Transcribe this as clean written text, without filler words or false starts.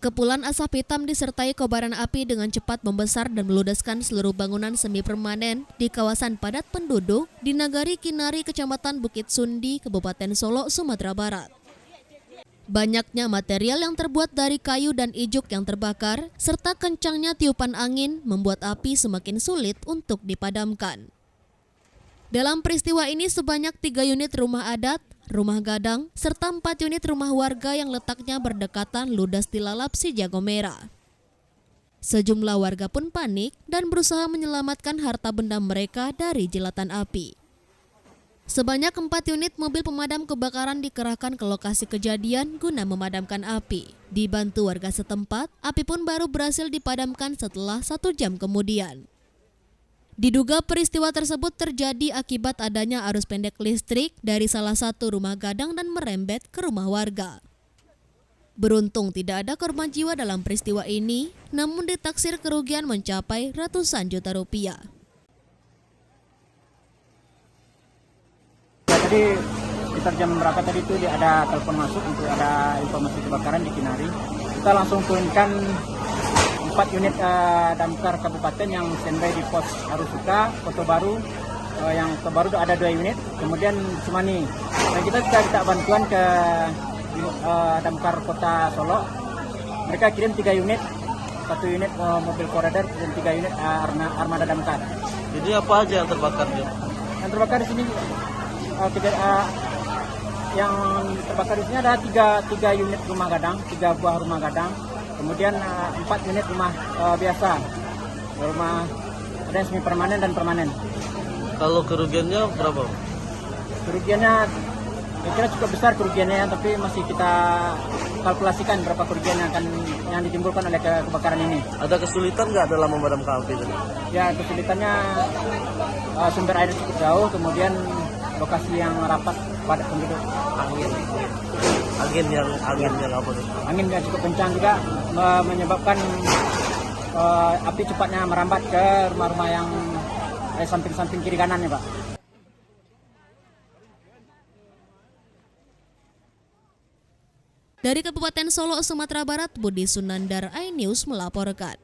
Kepulan asap hitam disertai kobaran api dengan cepat membesar dan meludeskan seluruh bangunan semi permanen di kawasan padat penduduk di Nagari Kinari, Kecamatan Bukit Sundi, Kabupaten Solo, Sumatera Barat. Banyaknya material yang terbuat dari kayu dan ijuk yang terbakar, serta kencangnya tiupan angin membuat api semakin sulit untuk dipadamkan. Dalam peristiwa ini sebanyak 3 unit rumah adat, rumah gadang, serta 4 unit rumah warga yang letaknya berdekatan ludes dilalap si jago merah. Sejumlah warga pun panik dan berusaha menyelamatkan harta benda mereka dari jilatan api. Sebanyak 4 unit mobil pemadam kebakaran dikerahkan ke lokasi kejadian guna memadamkan api. Dibantu warga setempat, api pun baru berhasil dipadamkan setelah 1 jam kemudian. Diduga peristiwa tersebut terjadi akibat adanya arus pendek listrik dari salah satu rumah gadang dan merembet ke rumah warga. Beruntung tidak ada korban jiwa dalam peristiwa ini, namun ditaksir kerugian mencapai ratusan juta rupiah. Tadi sekitar jam berapa tadi itu ada telepon masuk untuk ada informasi kebakaran di Kinari. Kita langsung turunkan 4 unit damkar kabupaten yang standby di pos Arusuka, Kota Baru. Yang terbaru ada 2 unit, kemudian Semani. Dan kita juga minta bantuan ke damkar Kota Solo. Mereka kirim 3 unit, 1 unit mobil koridor dan 3 unit armada damkar. Jadi apa aja yang terbakar? Yang terbakar di sini yang terbakar di sini ada 3 unit rumah gadang, 3 buah rumah gadang. Kemudian 4 unit rumah biasa, rumah ada yang semi permanen dan permanen. Kalau kerugiannya berapa? Kerugiannya kira cukup besar kerugiannya, tapi masih kita kalkulasikan berapa kerugian yang ditimbulkan oleh kebakaran ini. Ada kesulitan nggak dalam memadamkan api? Ya, kesulitannya sumber air cukup jauh, kemudian lokasi yang rapat padat penduduk. Angin yang apa tuh? Angin yang cukup kencang juga menyebabkan api cepatnya merambat ke rumah-rumah yang samping-samping kiri kanan ya Pak. Dari Kabupaten Solo, Sumatera Barat, Budi Sunandar, iNews melaporkan.